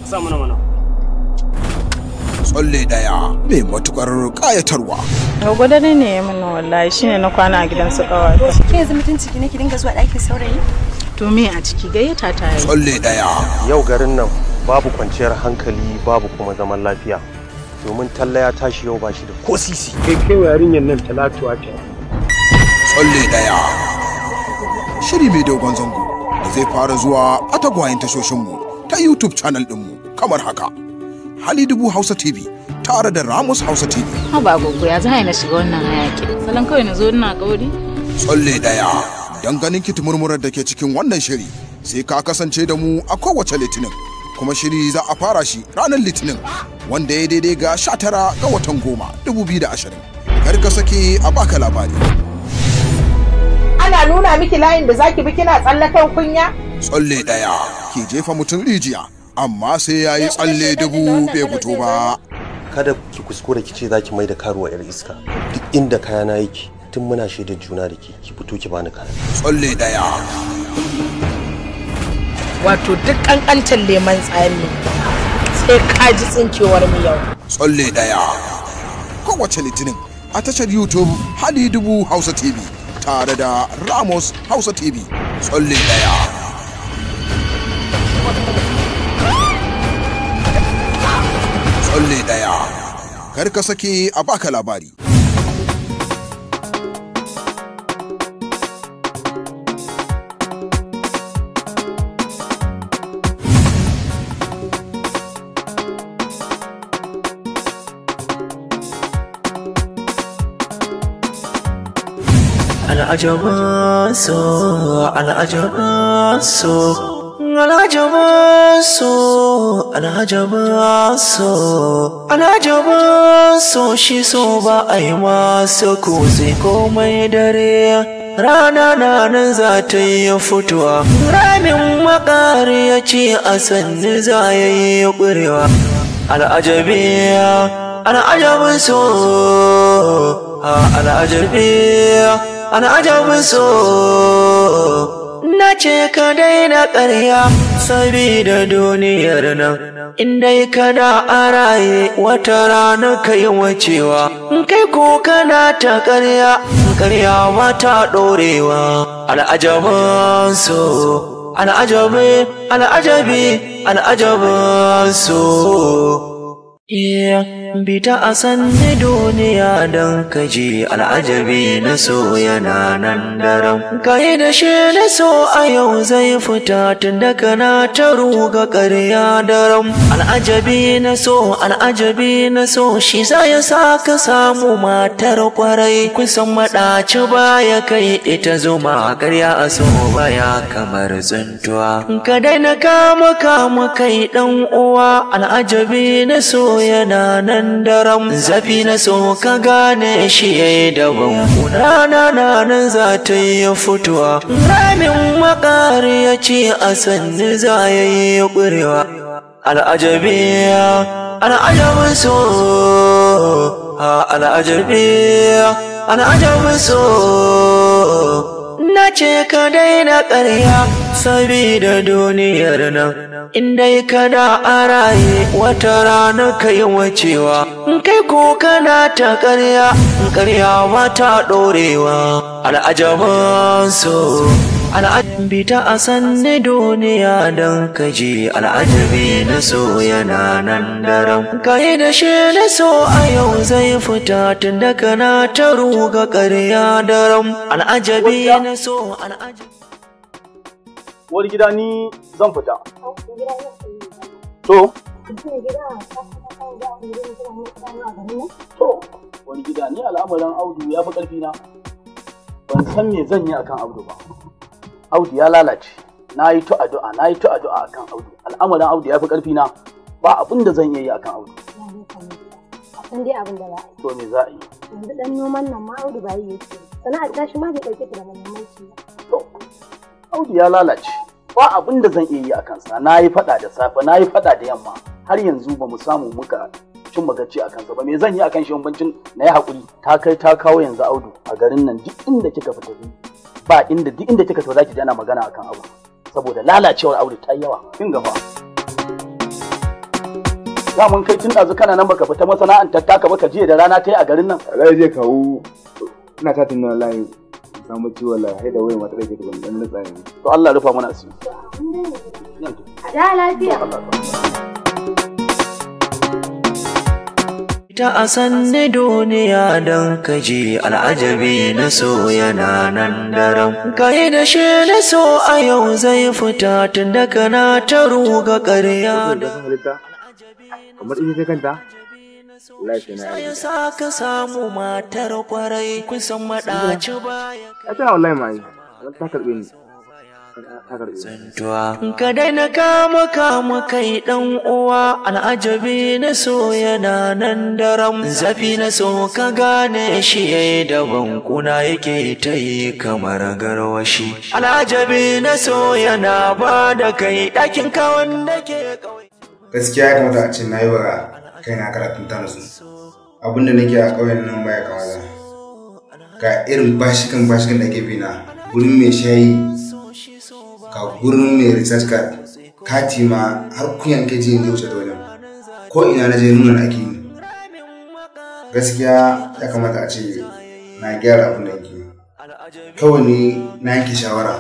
sa mana. Tsalle daya mai matukar kayatarwa. Gwada ne ya mana wallahi shine na kwana a gidan su kawai. Ke yanzu mutunci ki ne ki dinga zuwa ɗakin saurayi? To me a ciki gayyata ta yi. Tsalle daya. Yau garin nan babu kwanciyar hankali babu kuma zaman lafiya. Domin Talla ya tashi yau ba shi da ko sisi. Kai yarinyar nan Talatu ake. Tsalle daya. Shiri mai dogon zango da zai fara zuwa a tagwayen tashoshinmu ta YouTube channel ɗinmu kamar haka. Halidubu Hausa TV tare da Ramos Hausa TV. Ha ba gogo ya zai na shiga wannan hayaki. Salon kawai na zo ina kauri. Tsalle daya. Dan ganin kiti murmurar da ke cikin wannan shiri sai ka kasance da mu a kowace litinin. Kuma shiri za a fara shi ranar litinin wanda ya daidai ga 19 ga watan 10 2020. Kar ka sake a baka labari. Ana nuna miki layin da zaki bi kina tsallakan kunya? Tsalle daya ke jefa mutum rijiya amma sai yayi tsalle dubu bai fito ba. Kada ki kuskure ki ce zaki mai da karuwa yar iska. Duk inda kayana yake tun muna shaida juna da ki fito ki bani kaya. Tsalle daya. Wato duk kankantar leman tsami sai ka ji tsinkewar mu yau. Tsalle daya. Kowace litinin a tashar YouTube Halidubu Hausa TV tare da Ramos Hausa TV. Tsalle daya. Tsalle daya. Kar ka sake a baka labari. Al'ajaban so, al'ajaban so, al'ajaban so, al'ajaban so, al'ajaban so shi so ba a yi masa ko sai komai dare. Rana na nan za ta yi fitowa, ramin makari ya ce a sanni za ya yi ƙurewa. Al'ajabi, al'ajabin so, al'ajabi. Ana ajabin so na ce ka daina ƙarya sabida duniyar nan indai kana a raye wata rana ka yi wacewa kai ko kana ta ƙarya wata ɗorewa. Al'ajabin so al'ajabi al'ajabin so bita a sanni duniya don kaji al'ajabi na so yana nan daram. Kai da shi na so a yau zai fita tun da kana ta ruga ƙarya daram. Al'ajabi na so shi za ya sa ka samu matar kwarai. Kusan maɗaci baya kai ita zuma ƙarya a so baya kamar tsuntuwa. Ka daina kama kai ɗan uwa al'ajabi na so yana nan daram. Zafi na so ka gane shi yayi daban. Rana na nan za ta yi fitowa, ramin makari ya ce a sanni za ya yi ƙurewa. Al'ajabi, al'ajabin so, al'ajabi, al'ajabin so na ce ka daina ƙarya sabida duniyar nan indai kana a raye wata rana ka yi wacewa kai ko kana ta ƙarya wata ɗorewa. Al'ajaban so al'ajabi ta a sanni duniya don kaji al'ajabi na so yana nan daram. Kai da shi na so a yau zai fita tun da kana ta ruga ƙarya daram. Al'ajabi na so al'ajabi. Wani gida ni zan fita. To? To, wani gida ni al'amarin Audu ya fi ƙarfi na. Ban san me zan yi akan Audu ba. Audu ya lalace. Na yi ta addu'a akan Audu. Al'amarin Audu ya fi ƙarfi na. Ba abin da zan iya yi akan Audu. San dai abin da za a yi. To me za a yi? Yanzu dan noman nan ma Audu ba yi yake. Sana'ar tashi ma bai ɗauke ta da muhimmanci ba. To, Audu ya lalace. Ba abin da zan iya yi a kansa. Na yi faɗa da safe, na yi faɗa da yamma. Har yanzu ba mu samu muka cin magaci a kansa ba. Me zan yi akan shi bancin na yi haƙuri? Ta kai ta kawo yanzu Audu a garin nan duk inda kika fita ba duk inda kika tafi zaki ji ana magana akan Audu. Saboda lalacewar Audu ta yi yawa. Kin gaba. Daman kai tun ɗazu kana nan baka fita masana'antar taka baka jiya da rana ta yi a garin nan. Allah zai kawo ina ta tunan wallahi samu ciwo wallahi da waya mata dake da ban dan nutsa ne. To Allah rufa mana asiri. Da lafiya. Ta a sanne duniya don kaji al'ajabi na so yana nan daram. Kai da shi na so a yau zai fita tun daga na ta ruga ƙarya da kamar ita kanta ya sa ka samu matar kwarai kusan maɗaci baya. A tana wallahi ma yi, ta karɓe ni. Ka daina kama kai ɗan uwa al'ajabi na so yana nan daram. Zafi na so ka gane shi yayi daban kuna yake ta yi kamar garwashi. Al'ajabi na so yana ba da kai ɗakin ka wanda ke ƙauye. Gaskiya ya kamata a ce na yi wa kaina karatun ta nasu. Abinda nake a ƙauyen nan baya kamata. Ga irin bashikan da ke bina gurin mai shayi, ga gurin mai research card, kati ma har kunyan keji ne wuce da wajen. Ko ina na je nuna ake yi. Gaskiya ya kamata a ce na gyara abin da yake. Kawai ni na yanke shawara.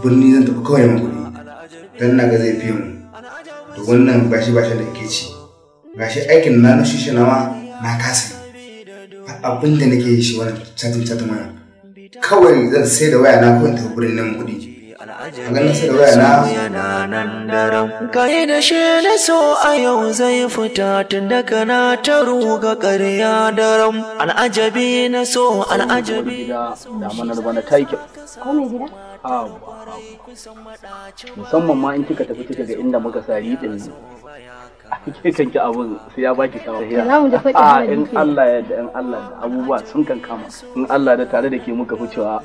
Birni zan tafi kawai neman kuɗi. Dan na ga zai fiye mu. Da wannan bashi da ke ci. Gashi aikin na shishe nawa na kasa. Abin da nake yi shi wannan chatin waya. Kawai zan sai da waya na kawai tafi birnin neman kuɗi. Maganin sai da waya na yana nan daram. Kai da shi na so a yau zai fita tun daga na ta ruga ƙarya daram. Al'ajabi na so al'ajabi. Damanar bana ta yi kyau. Ko mai gida? Musamman ma in kika tafi kika ga inda muka sari din ke kanki abun sai ya baki kawo hiya. In Allah ya da in Allah da abubuwa sun kan kama. In Allah da tare da ke muka ficewa.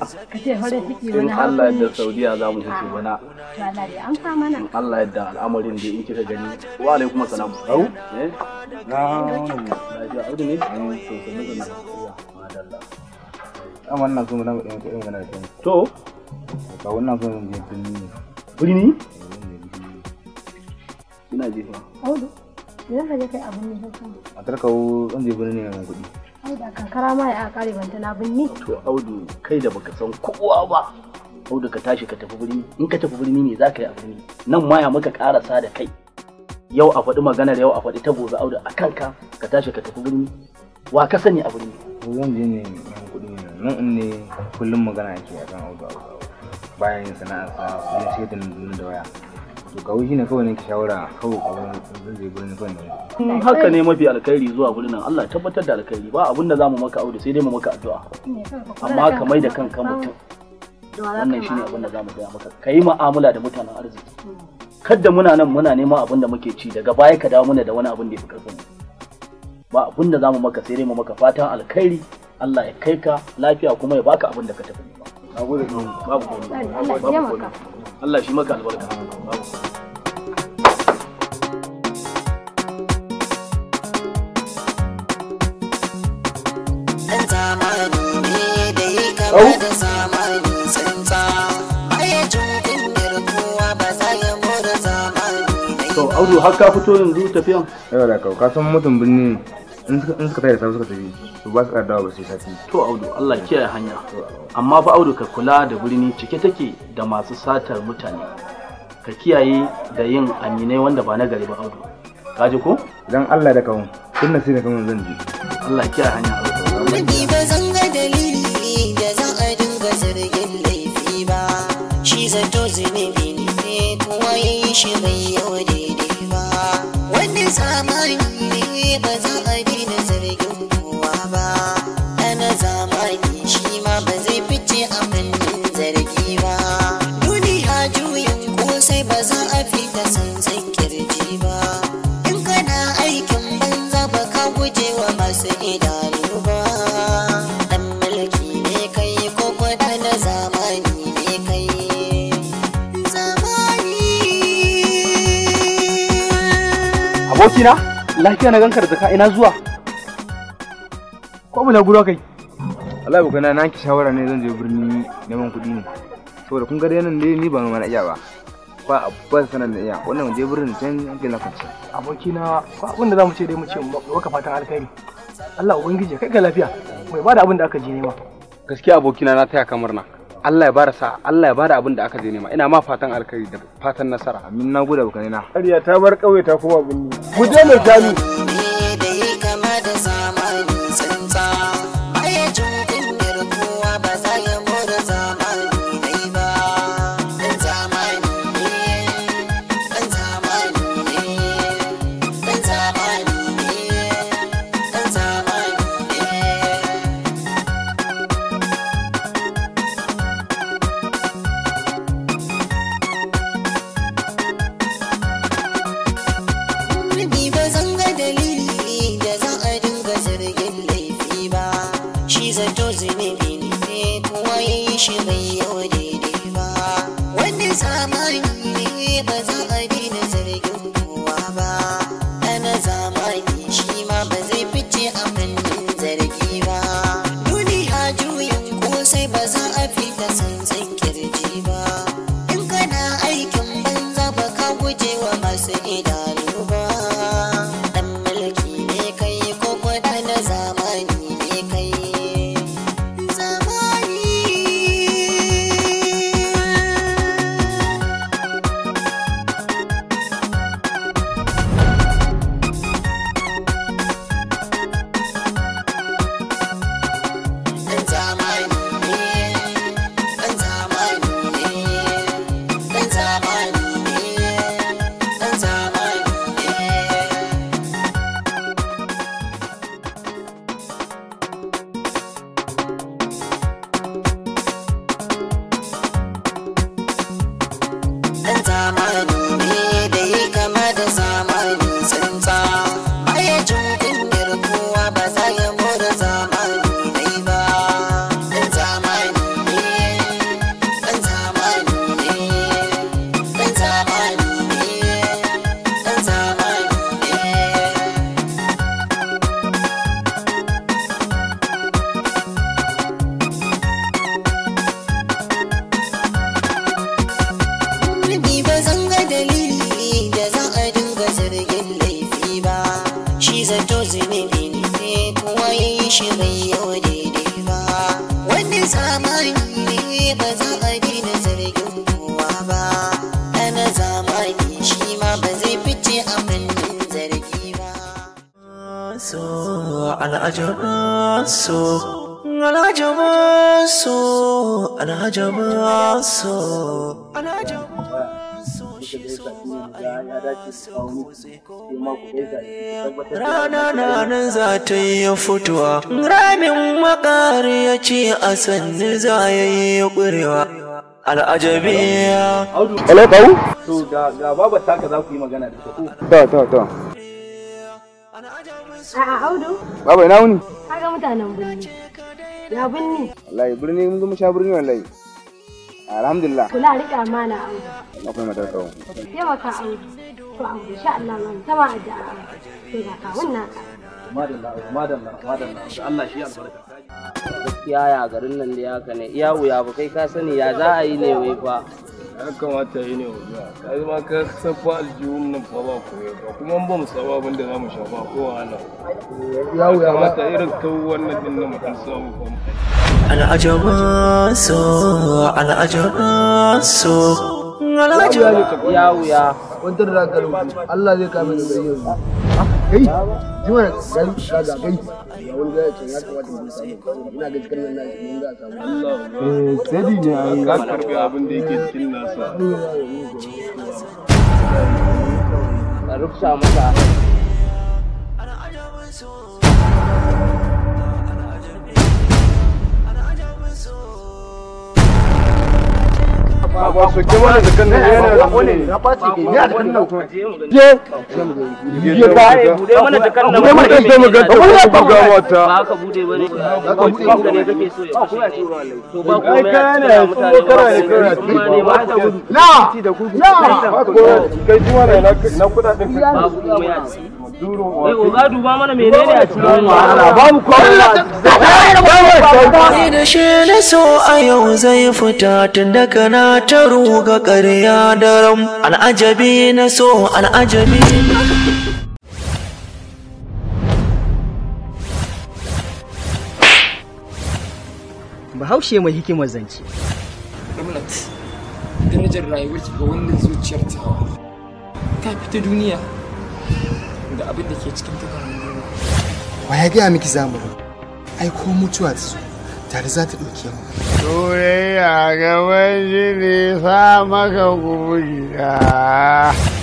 In Allah da Saudiya za mu fice bana. In Allah ya da al'amarin da in kika gani. Wa alaikum assalam. Au? na Lafiya Audu ne? To sanin da madalla. wannan so mu dan irin magana da kai. To Ka wannan so mu je birni. Birni? Ina je fa. Audu, idan ka je kai abin ne ka A tarkawo zan je birni ne mai kuɗi. ai da kankara ma ya kare banta na binni. To Audu kai da baka san kowa ba. Audu ka tashi ka tafi birni. In ka tafi birni ne za ka yi a birni. Nan ma ya muka karasa da kai. Yau a faɗi maganar yau a faɗi ta gobe Audu a kanka ka tashi ka tafi birni. Wa ka sani a birni? Zan je ne mai kuɗi ne. Nan in ne kullum magana ake akan Audu. Bayan yin sana'ar sa ne sai da nuna da waya. To kawai shine kawai nake shawara kawai zan je birni kawai ne. Haka ne mafi alkhairi zuwa birnin Allah tabbatar da alkhairi ba abin da zamu maka Audu sai dai mu maka addu'a. Amma ka mai da kanka mutum. Wannan shine abin da zamu gaya maka. Kai mu'amala da mutanen arziki. Kadda muna nan muna neman abin da muke ci daga baya ka dawo mana da wani abin da yafi karfin. Ba abin da zamu maka sai dai mu maka fatan alkhairi. Allah ya kai ka lafiya kuma ya baka abin da ka tafi. Babu komai. Allah shi maka albarka. To Audu har ka fito yanzu tafiyan? Yau da ka san mutum birni in suka tafi da safe suka tafi to ba su dawo ba sai sati. To Audu Allah kiyaye hanya. Amma fa Audu ka kula da birni cike take da masu satar mutane. Ka kiyaye da yin aminai wanda ba na gari ba Audu. Ka ji ko? Dan Allah da kawo. Tun da sai da kawo zan ji. Allah kiyaye hanya Audu. Ni ba zan ga dalili da za a dinga zargin laifi ba. Shi zato zunubi ne kuma yayi shi bai yau daidai ba. Wani zamani ne ba za a daina zargin kowa ba. Ana zamani shi ma ba zai fice a fannin zargi ba. Duniya juyin kosai ba za a fita sansan kirji ba. In kana aikin banza ba ka guje wa masu idanu ba. Dan mulki ne kai ko kwada na zamani ne kai. Abokina, lafiya na ganka da zaka ina zuwa? Ko mu na guro kai? Allah ba kana na ki shawara ne zan je birni neman kuɗi ne. Saboda kun ga dai nan dai ni ba mana iya ba. ba abban sanar da iya wannan waje birnin can yanke na kwanci. Abokina ko abin da za mu ce dai mu ce maka fatan alkhairi. Allah ubangiji kai ka lafiya mai bada abin da aka je nema. Gaskiya abokina na taya kamar na. Allah ya bada sa, Allah ya bada abin da aka je nema. Ina ma fatan alkhairi da fatan nasara. Amin na gode baka na. Ƙarya ta bar kauye ta kuma binni. Mu je mai shanu. Rana na nan za ta yi fitowa, ramin makari ya ce a sannu za ya yi ƙurewa. Al'ajabi ya. Hello, kawu? To ga babar taka za ku yi magana da ku. To. A'a, Audu. Baba ina wuni? Kaga mutanen birni. Ya birni. Wallahi birni mun zo mu sha birni wallahi. Alhamdulillah. Kula rika amana Audu. Akwai mata kawo. Taimaka Audu. To Audu insha Allah zan tama addu'a. Sai ga kawun naka. Madalla. Allah shi albarka. Gaskiya ya garin nan da haka ne. Iya wuya ba kai ka sani ya za a yi ne wai fa. Ya kamata yi ne wuya. Ka zama ka san fa aljihun nan fa ba koyo ba. Kuma ba mu saba abin da za mu sha ba ko wahala. Ya wuya ba. Kamata irin kawo wannan din nan mutum samu ba. Al'ajaban so. Ya wuya. Wantar da ka rubutu. Allah zai kame da gari yanzu. Kai, jima gari kaga kai. Ya wani gaya ce ya kamata mu samu. Ina ga cikin nan mun za a samu. Sai ne ai ka karbi abin da yake cikin nasa. Ka rufsa maka. Ba su ke mana da kan nan yana da wani na ɓaci ke ya da kan nan kuma je bude mana da kan nan bude mana da mu ga ta ku ga mata ba ka bude bane ka bude ka ne kake so ya ko ya tsoro wallahi to ba ko ai kana mutane ba ta gudu na da gudu na kai kuma na kudaden ba ku ya ci Wai oga duba mana menene a cikin babu Ni da shi na so a yau zai fita tun daga na ta ruga ƙarya daram. Al'ajabi na so al'ajabi. Bahaushe mai hikimar zance. Ramlat, darajar rayuwar ki ga wannan zuciyar tawa ta fita duniya da abin da ke cikin tukarin duniya. Wa ya gaya miki zamani? Ai ko mutuwa ta zo tare za ta ɗauke mu. Soyayya gaban jini sa maka gida.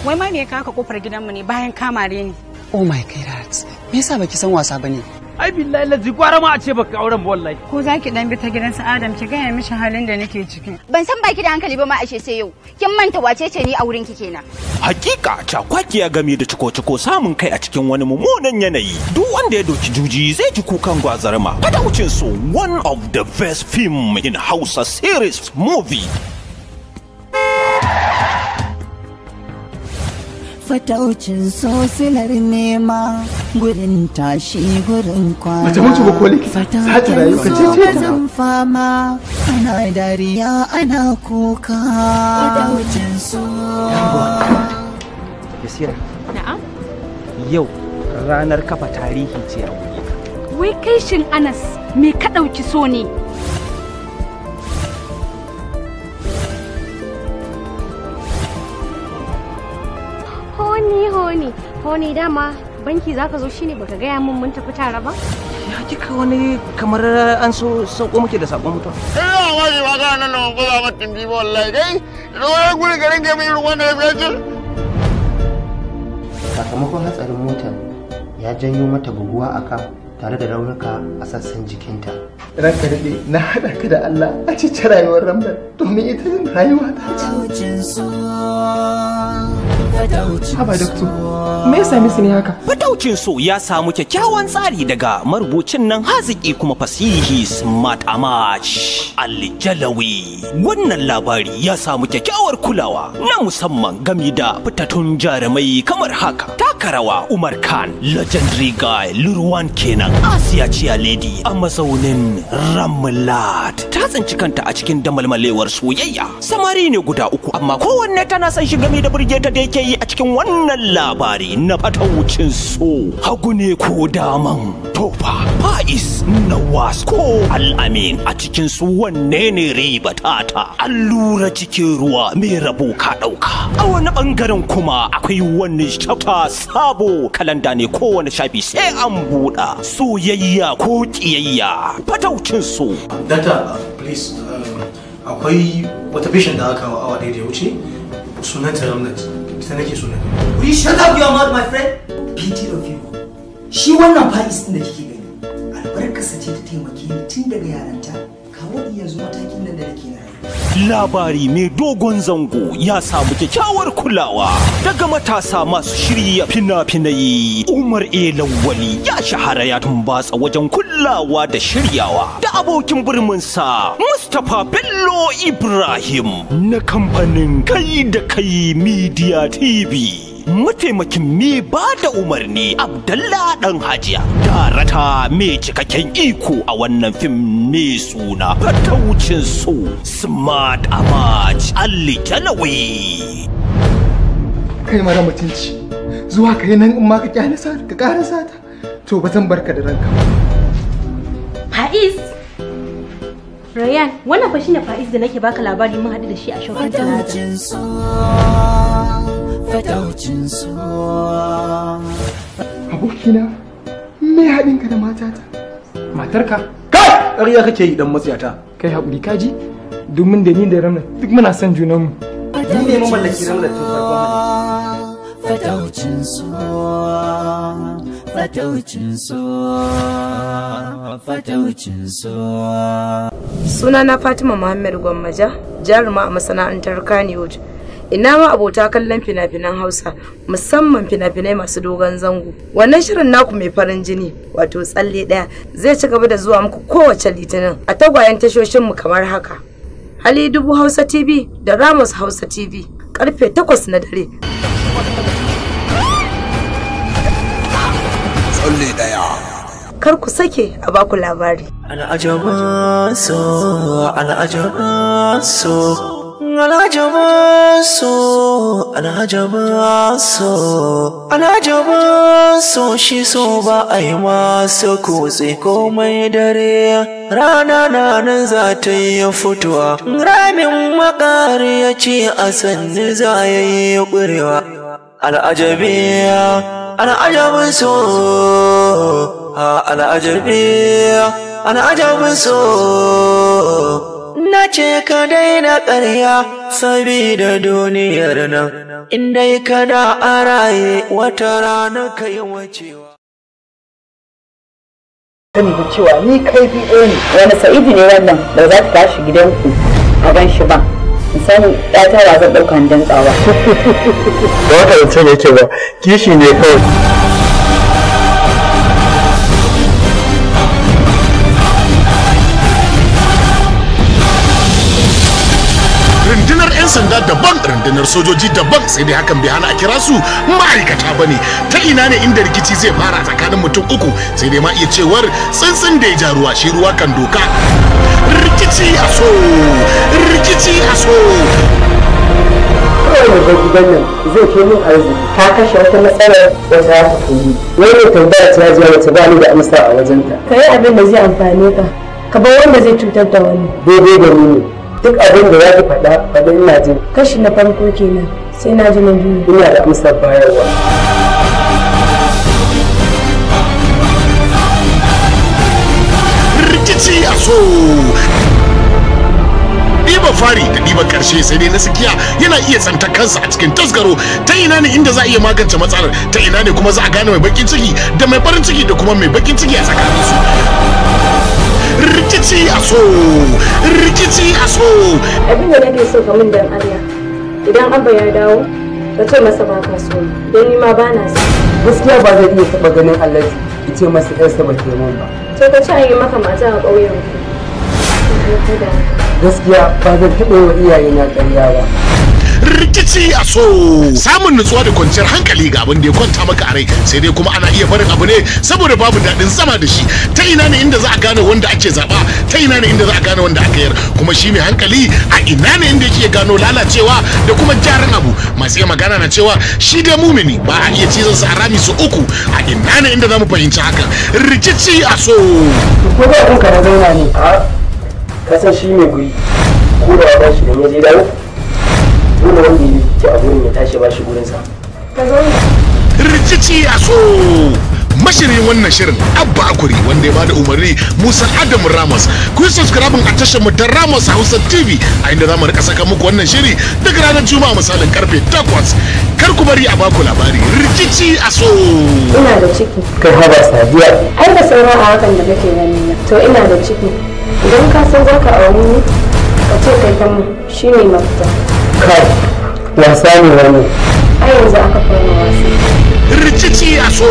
Wai ma me ya kawo ka kofar gidanmu ne bayan kamare ni? Oh my God, me yasa baki san wasa bane? Ai billahi lazi gwara ma a ce baka auren ba wallahi. Ko zaki dan bi ta gidan su Adam ki gaya mishi halin da nake ciki. Ban san baki da hankali ba ma ashe sai yau. Kin manta wace ce ni a wurin ki kenan. Hakika cakwakiya game da ciko-ciko samun kai a cikin wani mummunan yanayi. Duk wanda ya doki juji zai ji kukan gwazarma. Fataucin su one of the best film in Hausa series movie. Fataucin sosilar nema gurin tashi gurin kwana. Mace mutu ba koli za ta rayu ka ce ta. Fama ana dariya ana kuka. Fataucin so. Yasira. Na'am. Yau ranar kafa tarihi ce a wuri. Wai kai shin Anas me ka dauki so ne? Honi dama banki zaka zo shine baka gaya mun tafi tare ba? Ya kika wani kamar an so sauko muke da sakon mutuwa. Ina ma ji magana nan nan ko za mu tindi wallahi dai. Ruwan guri garin ga mai ruwan da ya fice. Sakamakon hatsarin motar ya janyo mata buguwa a kan tare da raunuka a sassan jikinta. Ranka daɗe na haɗa ka da Allah a cikin rayuwar Ramdan domin ita yin rayuwa ta ce. Haba dakto, me ya sami su ne haka? Fataucin so ya samu kyakkyawan tsari daga marubucin nan haziki kuma fasihi Smart Amach Ali Jalawi. Wannan labari ya samu kyakkyawar kulawa na musamman game da fitattun jarumai kamar haka. Taka rawa Umar Khan, legendary guy Lurwan kenan. Asiya Ciya Lady a mazaunin Ramlat. Ta tsinci kanta a cikin damalmalewar soyayya. Samari ne guda uku amma kowanne tana son shi game da burgeta da yake yi a cikin wannan labari na fataucin so. Hagu ne ko daman tofa Faiz Nawas ko Al-Amin a cikin su wanne ne riba tata. Allura cikin ruwa mai rabo ka dauka. A wani bangaren kuma akwai wani chapter sabo kalanda ne kowane shafi sai an buɗa. Soyayya ko kiyayya fataucin so. Data please akwai wata patient da aka awa ɗaya da ya wuce sunanta Ramnat. Ita nake so na. Will you shut up your mouth my friend? Pity of you. Shi wannan Faiz din da kike gani. Albarkarsa ce ta taimake ni tun daga yaranta. Kawo yanzu matakin nan da nake na rayuwa. Labari mai dogon zango ya samu kyakkyawar kulawa daga matasa masu shirya fina-finai. Umar Lawali ya shahara ya tumbatsa wajen kulawa da shiryawa da abokin birminsa Mustapha Bello Ibrahim na kamfanin Kai da Kai Media TV. Mataimakin mai ba da umarni Abdallah Dan Hajiya, darata mai cikakken iko a wannan fim mai suna Fataucin So. Smart Amach Ali Jalawi. Kai mara mutunci zuwa kai nan in ma ka kyale sa ka ƙara sata to ba zan barka da ranka ba. Faiz Rayyan, wannan fa shine Faiz da nake baka labari mun haɗu da shi a shopping center. Fataucin so. Abokina, me haɗin ka da matata? Matarka? Kai! Ƙarya kake yi dan matsiyata. Kai haƙuri kaji? Domin da ni da Ramla duk muna son junanmu. Ni ne mamallaki Ramla tun farkon hali. Fataucin so. Fataucin so. Fataucin so. Sunana Fatima Muhammad Gwammaja, jaruma a masana'antar Kannywood. Ina ma abota kallon fina-finan Hausa, musamman fina-finai masu dogon zango. Wannan shirin naku mai farin jini, wato tsalle ɗaya, zai ci gaba da zuwa muku kowace litinin a tagwayen tashoshinmu kamar haka. Hali Dubu Hausa TV da Ramos Hausa TV, karfe 8 na dare. bangale daya. Kar ku sake a baku labari. Al'ajaban so, al'ajaban so, al'ajaban so, al'ajaban so, al'ajaban so, shi so ba a yi masa kutse komai dare. Rana na nan za ta yi fitowa, ramin makari ya ce a sanni za ya yi ƙurewa. Al'ajabi, al'ajabin so, al'ajabi, al'ajabin so. Na ce ka daina ƙarya sabida duniyar nan, in dai kana a raye wata rana ka yi wacewa. Sani da cewa ni kai biyo ne. Wani Sa'idu ne wannan da za ta tashi gidanku a gan shi ba. Misali ya tara zan ɗauka dan tsawa. Ba haka zancen yake ba, kishi ne kawai. Rundunar 'yan sanda daban, rundunar sojoji daban, sai dai hakan bai hana a kira su ma'aikata ba ne. Ta ina ne inda rikici zai fara tsakanin mutum uku, sai dai ma iya cewar tsuntsun da ya ja ruwa shi ruwa kan doka. Rikici a so, rikici a so. Kawai mai gidan nan zai ke min arziki ta kashe wata matsalar wata ya tafi yi. Wani tambaya ta jiya wata ba ni da amsa a wajenta. Ka yi abin da zai amfane ka, ka bar wanda zai cutar da wani. Daidai da ni ne. Duk abin da ya ki faɗa ina jin. Kashi na farko kenan, sai na ji na biyu. Ina da amsar bayarwa. Rikici a so. Ɗiba fari da ɗiba ƙarshe sai dai na sikiya yana iya tsantar kansa a cikin tasgaro. Ta ina ne inda za a iya magance matsalar, ta ina ne kuma za a gane mai bakin ciki da mai farin ciki da kuma mai bakin ciki a tsakaninsu. Rikici a so, rikici a so. Abin da nake so ka min dan Allah, idan Abba ya dawo ka ce masa ba ka so, don ni ma ba na so. Gaskiya ba zai iya taɓa ganin Allah ya ce masa ɗansa ba ke mun ba. To ka ci an yi maka mata a ƙauyen ku. Gaskiya ba zan taɓa yi wa iyayena ƙarya ba. Rikici a so. Samun nutsuwa da kwanciyar hankali ga abin da ya kwanta maka a rai, sai dai kuma ana iya barin abu ne saboda babu daɗin zama da shi. Ta ina ne inda za a gane wanda ake zaɓa, ta ina ne inda za a gane wanda aka yar, kuma shi mai hankali a ina ne inda yake gano lalacewa da kuma gyaran abu. Masu iya magana na cewa shi dai mumini ba a iya cizon sa a rami su uku. A ina ne inda za mu fahimci haka. Rikici a so. Ko da ɗinka na zauna ne a kasan shi mai guri ko da ba shi da ya je dawo. Dole wanda ya ke a gurin ya tashi ba shi gurinsa. Rikici a so. Mashirin wannan shirin Abba Akuri wanda ya bada umarni Musa Adam Ramos. Ku subscribe a tashar mu ta Ramos Hausa TV a inda zamu rika saka muku wannan shiri daga ranar Juma'a misalin karfe 8. Kar ku bari a baku labari. Rikici a so. Ina da ciki. Kai haba Sadiya. Har da sauran a hakan da kake gani na. To ina da ciki. Idan ka san zaka aure ni, ka ce kai kan shine mafita. Kai, wasa ne wani. A yanzu aka fara wasa. Rikici a so.